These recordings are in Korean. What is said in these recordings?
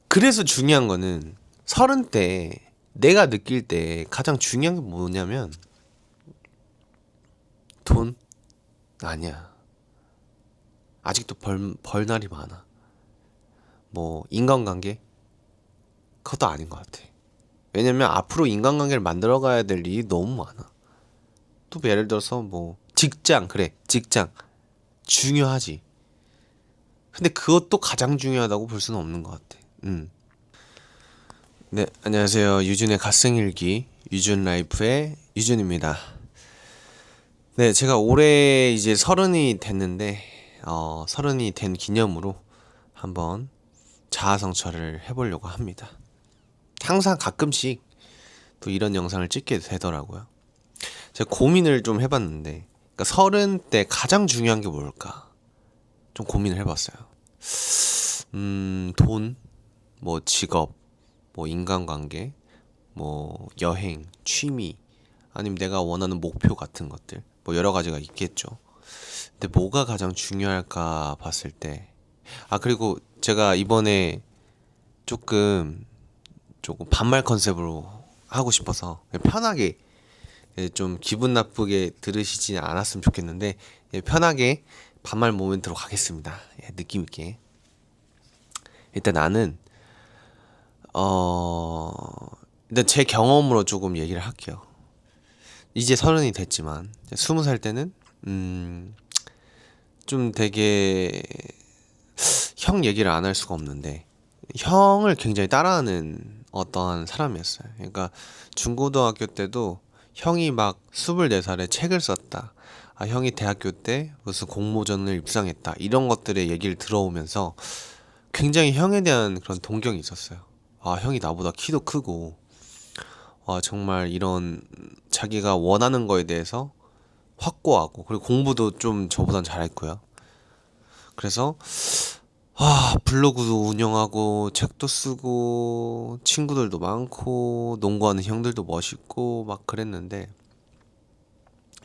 그래서 중요한 거는 30대 내가 느낄 때 가장 중요한 게 뭐냐면 돈? 아니야. 아직도 벌 날이 많아. 뭐 인간관계? 그것도 아닌 것 같아. 왜냐면 앞으로 인간관계를 만들어가야 될 일이 너무 많아. 또 예를 들어서 뭐 직장, 그래, 직장 중요하지. 근데 그것도 가장 중요하다고 볼 수는 없는 것 같아. 네, 안녕하세요. 유준의 갓생일기 유준 라이프의 유준입니다. 네, 제가 올해 이제 30이 됐는데 30이 된 기념으로 한번 자아성찰을 해보려고 합니다. 항상 가끔씩 또 이런 영상을 찍게 되더라고요. 제가 고민을 좀 해봤는데, 그러니까 30대 가장 중요한 게 뭘까? 좀 고민을 해봤어요. 돈, 뭐 직업, 뭐 인간관계, 뭐 여행, 취미, 아니면 내가 원하는 목표 같은 것들, 뭐 여러 가지가 있겠죠. 근데 뭐가 가장 중요할까 봤을 때, 그리고 제가 이번에 조금 반말 컨셉으로 하고 싶어서 편하게, 좀 기분 나쁘게 들으시지 않았으면 좋겠는데, 편하게 반말 모멘트로 가겠습니다. 느낌 있게. 일단 나는 어 일단 제 경험으로 조금 얘기를 할게요. 이제 30이 됐지만 20살 때는 좀 되게 형 얘기를 안 할 수가 없는데 형을 굉장히 따라하는 어떠한 사람이었어요. 그러니까 중고등학교 때도 형이 막 24살에 책을 썼다. 형이 대학교 때 무슨 공모전을 입상했다. 이런 것들의 얘기를 들어오면서 굉장히 형에 대한 그런 동경이 있었어요. 형이 나보다 키도 크고, 정말 이런 자기가 원하는 거에 대해서 확고하고, 그리고 공부도 좀 저보단 잘했고요. 그래서 블로그도 운영하고 책도 쓰고 친구들도 많고 농구하는 형들도 멋있고 막 그랬는데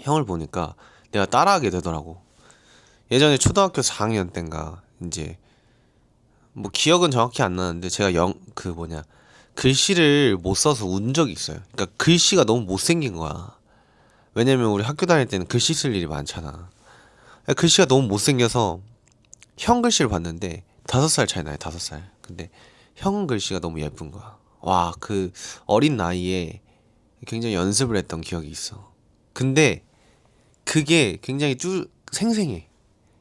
형을 보니까 내가 따라하게 되더라고. 예전에 초등학교 4학년 땐가 이제 뭐 기억은 정확히 안 나는데 제가 글씨를 못 써서 운 적이 있어요. 그러니까 글씨가 너무 못생긴 거야. 왜냐면 우리 학교 다닐 때는 글씨 쓸 일이 많잖아. 글씨가 너무 못생겨서 형 글씨를 봤는데 5살 차이 나요. 5살. 근데 형 글씨가 너무 예쁜 거야. 와, 그 어린 나이에 굉장히 연습을 했던 기억이 있어. 근데 그게 굉장히 생생해.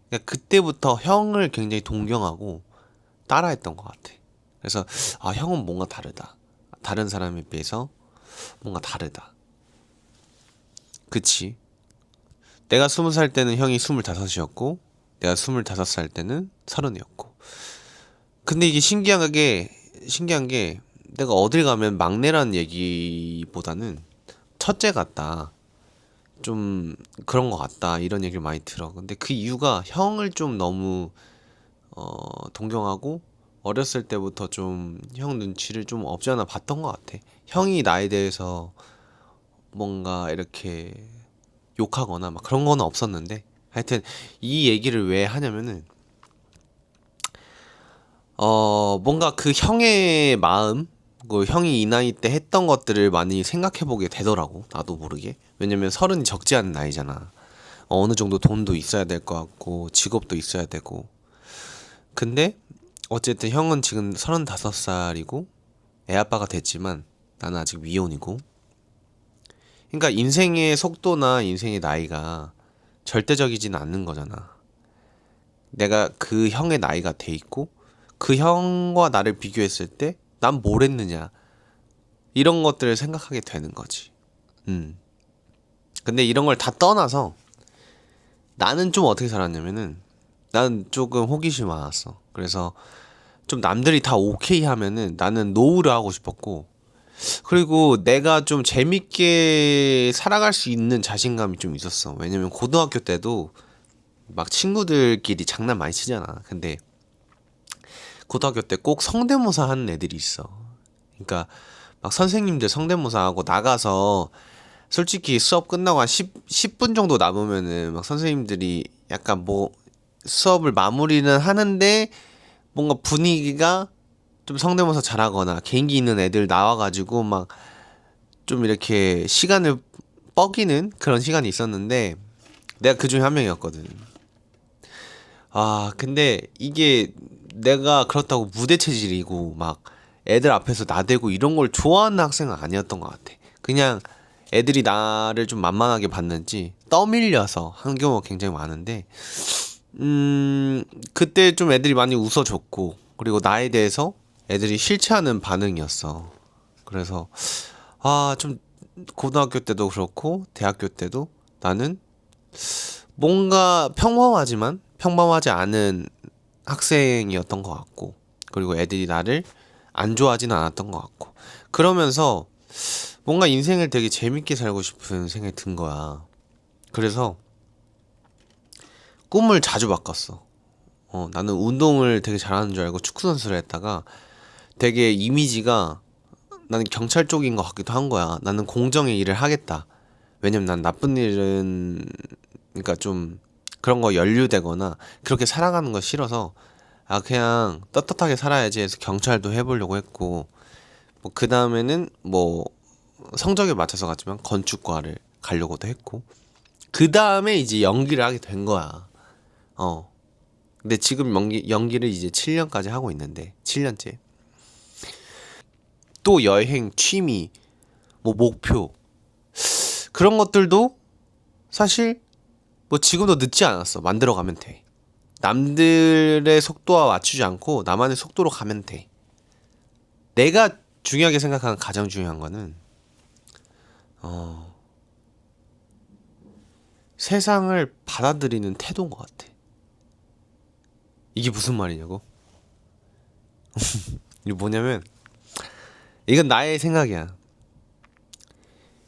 그러니까 그때부터 형을 굉장히 동경하고 따라했던 것 같아. 그래서 형은 뭔가 다르다. 다른 사람에 비해서 뭔가 다르다. 그치? 내가 20살 때는 형이 25이었고 내가 25살 때는 30이었고. 근데 이게 신기한 게 내가 어딜 가면 막내라는 얘기보다는 첫째 같다. 좀 그런 것 같다. 이런 얘기를 많이 들어. 근데 그 이유가 형을 좀 너무 동경하고 어렸을 때부터 좀 형 눈치를 좀 없지 않아 봤던 것 같아. 형이 나에 대해서 뭔가 이렇게 욕하거나 막 그런 거는 없었는데 하여튼 이 얘기를 왜 하냐면은 뭔가 그 형의 마음, 그 형이 이 나이 때 했던 것들을 많이 생각해 보게 되더라고. 나도 모르게. 왜냐면 30이 적지 않은 나이잖아. 어느 정도 돈도 있어야 될 것 같고 직업도 있어야 되고. 근데 어쨌든 형은 지금 35살이고 애 아빠가 됐지만 나는 아직 미혼이고. 그러니까 인생의 속도나 인생의 나이가 절대적이진 않는 거잖아. 내가 그 형의 나이가 돼 있고 그 형과 나를 비교했을 때 난 뭘 했느냐 이런 것들을 생각하게 되는 거지. 근데 이런 걸 다 떠나서 나는 좀 어떻게 살았냐면은 나는 조금 호기심이 많았어. 그래서 좀 남들이 다 오케이 하면은 나는 노우를 하고 싶었고, 그리고 내가 좀 재밌게 살아갈 수 있는 자신감이 좀 있었어. 왜냐면 고등학교 때도 막 친구들끼리 장난 많이 치잖아. 근데 고등학교 때 꼭 성대모사 하는 애들이 있어. 그러니까 막 선생님들 성대모사하고 나가서 솔직히 수업 끝나고 한 10분 정도 남으면은 막 선생님들이 약간 뭐 수업을 마무리는 하는데 뭔가 분위기가 좀 성대모사 잘하거나 개인기 있는 애들 나와가지고 막 좀 이렇게 시간을 뻐기는 그런 시간이 있었는데 내가 그 중에 한 명이었거든. 아, 근데 이게 내가 그렇다고 무대 체질이고 막 애들 앞에서 나대고 이런 걸 좋아하는 학생은 아니었던 것 같아. 그냥 애들이 나를 좀 만만하게 봤는지 떠밀려서 한 경우가 굉장히 많은데, 그때 좀 애들이 많이 웃어줬고, 그리고 나에 대해서 애들이 실체하는 반응이었어. 그래서, 아, 좀, 고등학교 때도 그렇고, 대학교 때도 나는 뭔가 평범하지만 평범하지 않은 학생이었던 것 같고, 그리고 애들이 나를 안 좋아하지는 않았던 것 같고, 그러면서 뭔가 인생을 되게 재밌게 살고 싶은 생각이 든 거야. 그래서 꿈을 자주 바꿨어. 나는 운동을 되게 잘하는 줄 알고 축구 선수를 했다가 되게 이미지가 나는 경찰 쪽인 것 같기도 한 거야. 나는 공정의 일을 하겠다. 왜냐면 난 나쁜 일은, 그러니까 좀 그런 거 연루되거나 그렇게 살아가는 거 싫어서, 아, 그냥 떳떳하게 살아야지 해서 경찰도 해보려고 했고, 뭐 그 다음에는 뭐 성적에 맞춰서 갔지만 건축과를 가려고도 했고, 그 다음에 이제 연기를 하게 된 거야. 어. 근데 지금 연기를 이제 7년까지 하고 있는데, 7년째. 또 여행, 취미, 뭐 목표, 그런 것들도 사실 뭐 지금도 늦지 않았어. 만들어가면 돼. 남들의 속도와 맞추지 않고 나만의 속도로 가면 돼. 내가 중요하게 생각하는 가장 중요한 거는, 어, 세상을 받아들이는 태도인 것 같아. 이게 무슨 말이냐고? 이게 뭐냐면, 이건 나의 생각이야.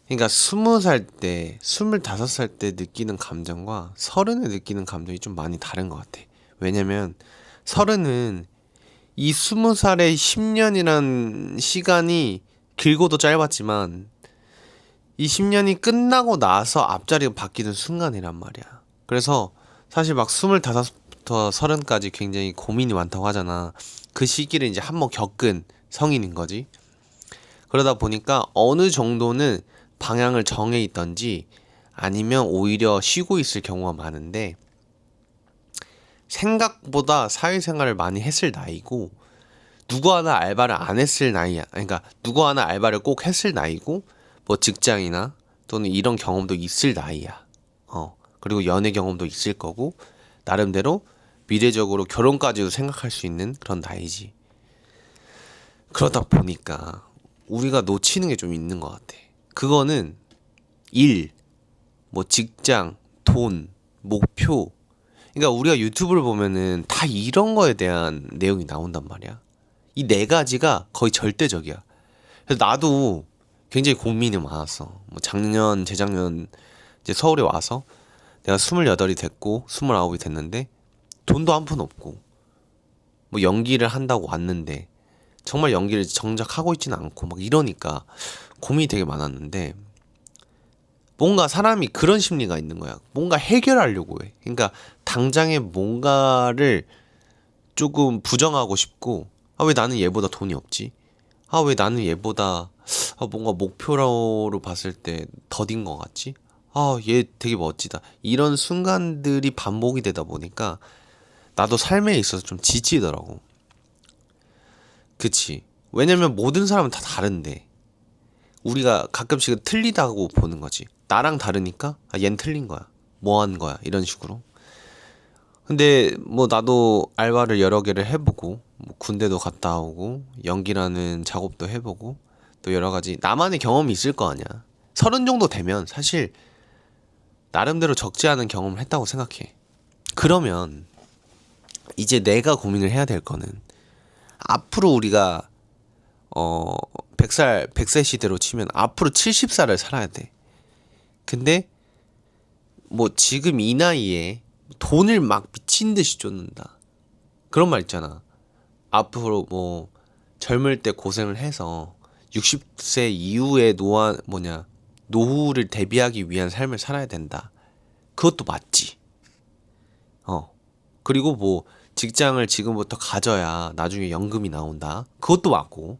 그러니까 20살 때, 25살 때 느끼는 감정과 서른에 느끼는 감정이 좀 많이 다른 것 같아. 왜냐면 서른은 이 20살의 10년이란 시간이 길고도 짧았지만 이 10년이 끝나고 나서 앞자리가 바뀌는 순간이란 말이야. 그래서 사실 막 25부터 30까지 굉장히 고민이 많다고 하잖아. 그 시기를 이제 한번 겪은 성인인 거지. 그러다 보니까 어느 정도는 방향을 정해 있던지 아니면 오히려 쉬고 있을 경우가 많은데, 생각보다 사회생활을 많이 했을 나이고, 누구 하나 알바를 안 했을 나이야. 그러니까 누구 하나 알바를 꼭 했을 나이고, 뭐 직장이나 또는 이런 경험도 있을 나이야. 그리고 연애 경험도 있을 거고, 나름대로 미래적으로 결혼까지도 생각할 수 있는 그런 나이지. 그러다 보니까 우리가 놓치는 게 좀 있는 것 같아. 그거는 일, 뭐 직장, 돈, 목표. 그러니까 우리가 유튜브를 보면은 다 이런 거에 대한 내용이 나온단 말이야. 이 네 가지가 거의 절대적이야. 그래서 나도 굉장히 고민이 많았어. 뭐 작년, 재작년 이제 서울에 와서 내가 28이 됐고 29이 됐는데 돈도 한 푼 없고, 뭐 연기를 한다고 왔는데 정말 연기를 정작 하고 있지는 않고 막 이러니까 고민이 되게 많았는데, 뭔가 사람이 그런 심리가 있는 거야. 뭔가 해결하려고 해. 그러니까 당장에 뭔가를 조금 부정하고 싶고, 아, 왜 나는 얘보다 돈이 없지? 아, 왜 나는 얘보다 뭔가 목표로 봤을 때 더딘 것 같지? 아, 얘 되게 멋지다. 이런 순간들이 반복이 되다 보니까 나도 삶에 있어서 좀 지치더라고. 그치? 왜냐면 모든 사람은 다 다른데 우리가 가끔씩은 틀리다고 보는 거지. 나랑 다르니까 아, 얜 틀린 거야. 뭐 한 거야. 이런 식으로. 근데 뭐 나도 알바를 여러 개를 해보고 뭐 군대도 갔다 오고 연기라는 작업도 해보고 또 여러 가지 나만의 경험이 있을 거 아니야. 30 정도 되면 사실 나름대로 적지 않은 경험을 했다고 생각해. 그러면 이제 내가 고민을 해야 될 거는, 앞으로 우리가 100세 시대로 치면 앞으로 70살을 살아야 돼. 근데 뭐 지금 이 나이에 돈을 막 미친 듯이 쫓는다. 그런 말 있잖아. 앞으로 뭐 젊을 때 고생을 해서 60세 이후에 노후를 대비하기 위한 삶을 살아야 된다. 그것도 맞지. 그리고 뭐 직장을 지금부터 가져야 나중에 연금이 나온다. 그것도 맞고.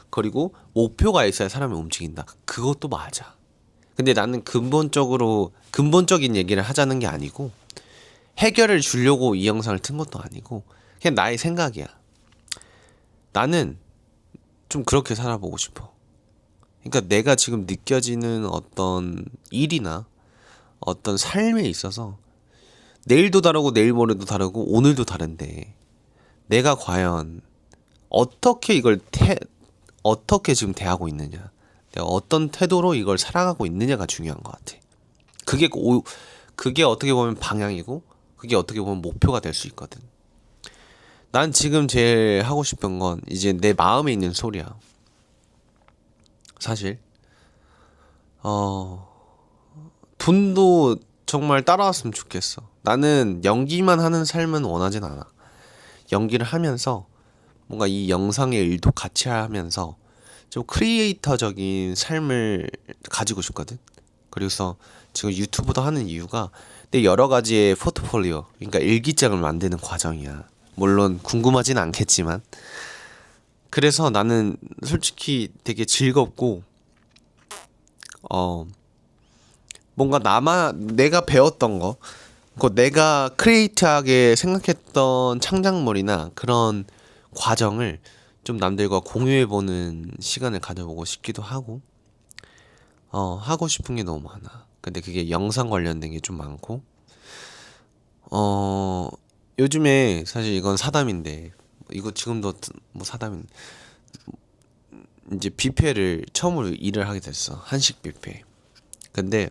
그리고 목표가 있어야 사람이 움직인다. 그것도 맞아. 근데 나는 근본적인 얘기를 하자는 게 아니고 해결을 주려고 이 영상을 튼 것도 아니고 그냥 나의 생각이야. 나는 좀 그렇게 살아보고 싶어. 그러니까 내가 지금 느껴지는 어떤 일이나 어떤 삶에 있어서 내일도 다르고 내일 모레도 다르고 오늘도 다른데 내가 과연 어떻게 지금 대하고 있느냐, 내가 어떤 태도로 이걸 살아가고 있느냐가 중요한 것 같아. 그게 어떻게 보면 방향이고 그게 어떻게 보면 목표가 될 수 있거든. 난 지금 제일 하고 싶은 건 이제 내 마음에 있는 소리야. 사실 돈도 정말 따라왔으면 좋겠어. 나는 연기만 하는 삶은 원하진 않아. 연기를 하면서 뭔가 이 영상의 일도 같이 하면서 좀 크리에이터적인 삶을 가지고 싶거든. 그래서 지금 유튜브도 하는 이유가 내 여러 가지의 포트폴리오, 그러니까 일기장을 만드는 과정이야. 물론 궁금하진 않겠지만. 그래서 나는 솔직히 되게 즐겁고 뭔가 내가 배웠던 거, 내가 크리에이트하게 생각했던 창작물이나 그런 과정을 좀 남들과 공유해보는 시간을 가져보고 싶기도 하고, 하고 싶은 게 너무 많아. 근데 그게 영상 관련된 게 좀 많고, 요즘에 사실 이건 사담인데, 이거 지금도 뭐 사담인, 이제 뷔페를 처음으로 일을 하게 됐어. 한식 뷔페. 근데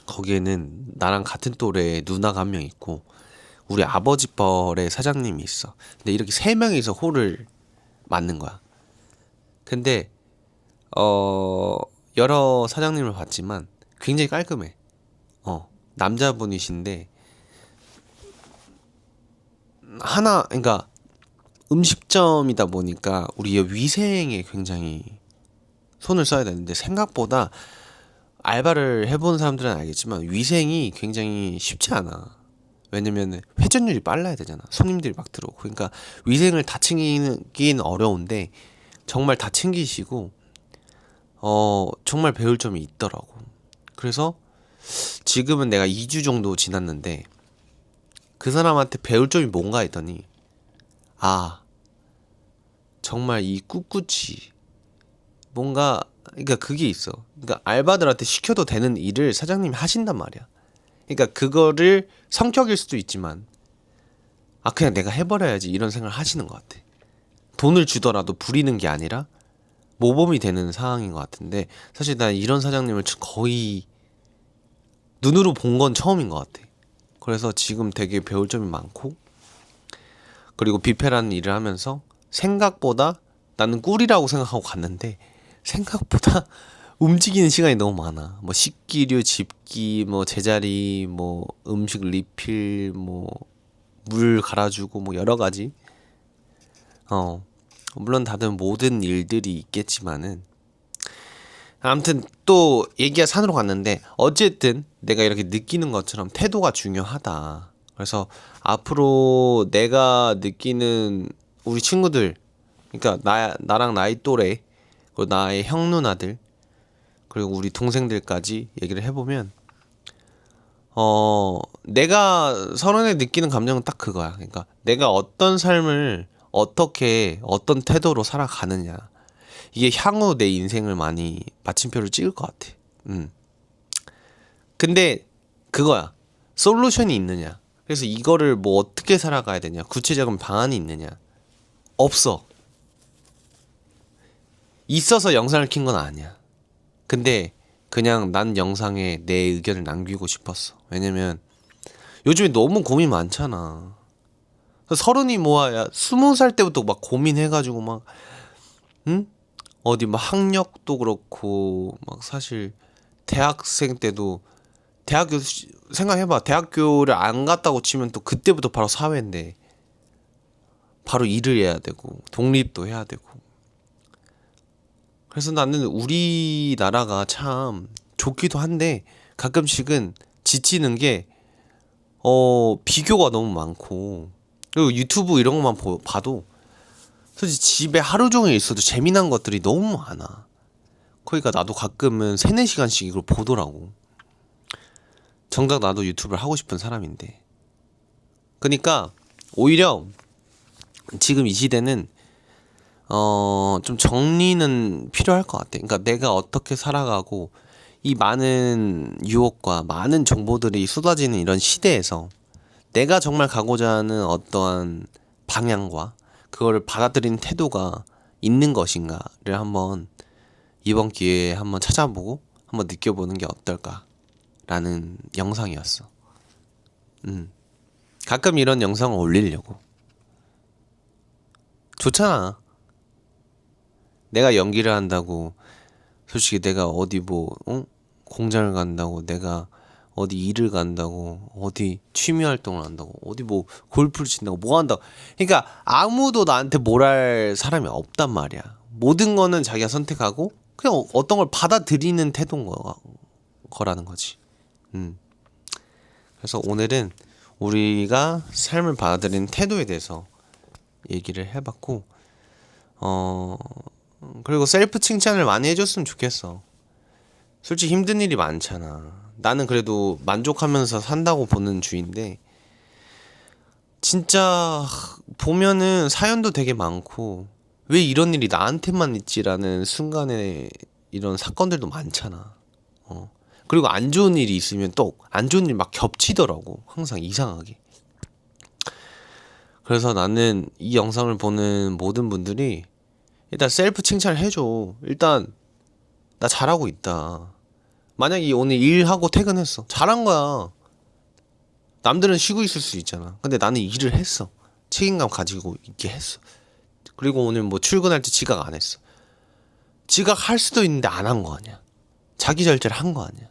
거기에는 나랑 같은 또래의 누나가 한 명 있고 우리 아버지 뻘의 사장님이 있어. 근데 이렇게 세 명이서 홀을 맡는 거야. 근데 여러 사장님을 봤지만 굉장히 깔끔해. 남자분이신데 그러니까 음식점이다 보니까 우리 위생에 굉장히 손을 써야 되는데 생각보다 알바를 해본 사람들은 알겠지만 위생이 굉장히 쉽지 않아. 왜냐면 회전율이 빨라야 되잖아. 손님들이 막 들어오고. 그러니까 위생을 다 챙기긴 어려운데 정말 다 챙기시고 정말 배울 점이 있더라고. 그래서 지금은 내가 2주 정도 지났는데 그 사람한테 배울 점이 뭔가 했더니 정말 이 꿋꿋이 뭔가, 그러니까 그게 있어. 그러니까 알바들한테 시켜도 되는 일을 사장님이 하신단 말이야. 그러니까 그거를 성격일 수도 있지만 그냥 내가 해버려야지 이런 생각을 하시는 것 같아. 돈을 주더라도 부리는 게 아니라 모범이 되는 상황인 것 같은데 사실 난 이런 사장님을 거의 눈으로 본 건 처음인 것 같아. 그래서 지금 되게 배울 점이 많고, 그리고 뷔페라는 일을 하면서 생각보다 나는 꿀이라고 생각하고 갔는데 생각보다 움직이는 시간이 너무 많아. 뭐 식기류, 집기, 뭐 제자리, 뭐 음식 리필, 뭐 물 갈아주고 뭐 여러 가지. 물론 다들 모든 일들이 있겠지만은 아무튼 또 얘기가 산으로 갔는데 어쨌든 내가 이렇게 느끼는 것처럼 태도가 중요하다. 그래서 앞으로 내가 느끼는 우리 친구들, 그러니까 나랑 나이 또래, 그리고 나의 형 누나들, 그리고 우리 동생들까지 얘기를 해보면 내가 서른에 느끼는 감정은 딱 그거야. 그러니까 내가 어떤 삶을 어떤 태도로 살아가느냐, 이게 향후 내 인생을 많이 마침표를 찍을 것 같아. 근데 그거야. 솔루션이 있느냐, 그래서 이거를 뭐 어떻게 살아가야 되냐, 구체적인 방안이 있느냐, 없어. 있어서 영상을 킨 건 아니야. 근데 그냥 난 영상에 내 의견을 남기고 싶었어. 왜냐면 요즘에 너무 고민 많잖아. 서른이 뭐야, 20살 때부터 막 고민해가지고 막 어디 막 학력도 그렇고 막 사실 대학생 때도 생각해봐. 대학교를 안 갔다고 치면 또 그때부터 바로 사회인데 바로 일을 해야 되고 독립도 해야 되고. 그래서 나는 우리나라가 참 좋기도 한데 가끔씩은 지치는 게 비교가 너무 많고 그리고 유튜브 이런 것만 봐도 솔직히 집에 하루 종일 있어도 재미난 것들이 너무 많아. 그러니까 나도 가끔은 3-4시간씩 이걸 보더라고. 정작 나도 유튜브를 하고 싶은 사람인데. 그러니까 오히려 지금 이 시대는 좀 정리는 필요할 것 같아. 그러니까 내가 어떻게 살아가고 이 많은 유혹과 많은 정보들이 쏟아지는 이런 시대에서 내가 정말 가고자 하는 어떠한 방향과 그거를 받아들이는 태도가 있는 것인가를 한번 이번 기회에 한번 찾아보고 한번 느껴보는 게 어떨까라는 영상이었어. 가끔 이런 영상을 올리려고. 좋잖아. 내가 연기를 한다고 솔직히 내가 어디 공장을 간다고, 내가 어디 일을 간다고, 어디 취미 활동을 한다고, 어디 골프를 친다고, 뭐 한다고. 그러니까 아무도 나한테 뭘 할 사람이 없단 말이야. 모든 거는 자기가 선택하고 그냥 어떤 걸 받아들이는 태도인 거라는 거지. 그래서 오늘은 우리가 삶을 받아들이는 태도에 대해서 얘기를 해봤고, 그리고 셀프 칭찬을 많이 해줬으면 좋겠어. 솔직히 힘든 일이 많잖아. 나는 그래도 만족하면서 산다고 보는 주인데, 진짜 보면은 사연도 되게 많고 왜 이런 일이 나한테만 있지라는 순간에 이런 사건들도 많잖아. 그리고 안 좋은 일이 있으면 또 안 좋은 일 막 겹치더라고. 항상 이상하게. 그래서 나는 이 영상을 보는 모든 분들이 일단 셀프 칭찬을 해줘. 일단 나 잘하고 있다. 만약에 오늘 일하고 퇴근했어. 잘한 거야. 남들은 쉬고 있을 수 있잖아. 근데 나는 일을 했어. 책임감 가지고 있게 했어. 그리고 오늘 출근할 때 지각 안 했어. 지각할 수도 있는데 안 한 거 아니야. 자기 절제를 한 거 아니야.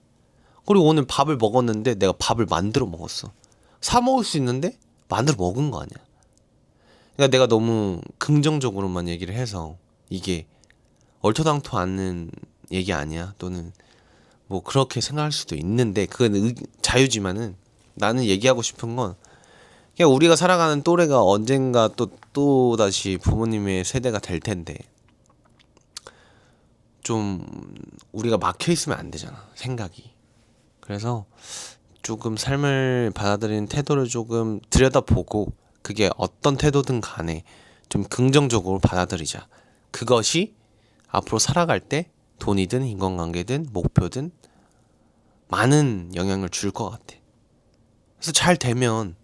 그리고 오늘 밥을 먹었는데 내가 밥을 만들어 먹었어. 사 먹을 수 있는데 만들어 먹은 거 아니야. 그러니까 내가 너무 긍정적으로만 얘기를 해서 이게 얼토당토 않는 얘기 아니야. 또는 그렇게 생각할 수도 있는데 그건 자유지만은 나는 얘기하고 싶은 건 그냥 우리가 살아가는 또래가 언젠가 또 다시 부모님의 세대가 될 텐데 좀 우리가 막혀 있으면 안 되잖아, 생각이. 그래서 조금 삶을 받아들이는 태도를 조금 들여다보고 그게 어떤 태도든 간에 좀 긍정적으로 받아들이자. 그것이 앞으로 살아갈 때 돈이든 인간관계든 목표든 많은 영향을 줄 것 같아. 그래서 잘 되면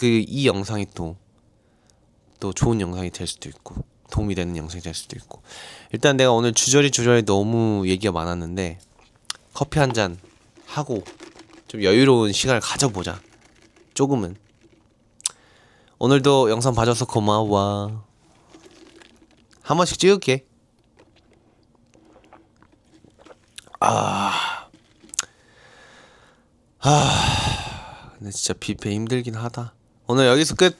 이 영상이 또 좋은 영상이 될 수도 있고 도움이 되는 영상이 될 수도 있고. 일단 내가 오늘 주저리 너무 얘기가 많았는데 커피 한 잔 하고 좀 여유로운 시간을 가져보자. 조금은. 오늘도 영상 봐줘서 고마워. 한 번씩 찍을게. 근데 진짜 뷔페 힘들긴 하다. 오늘 여기서 끝.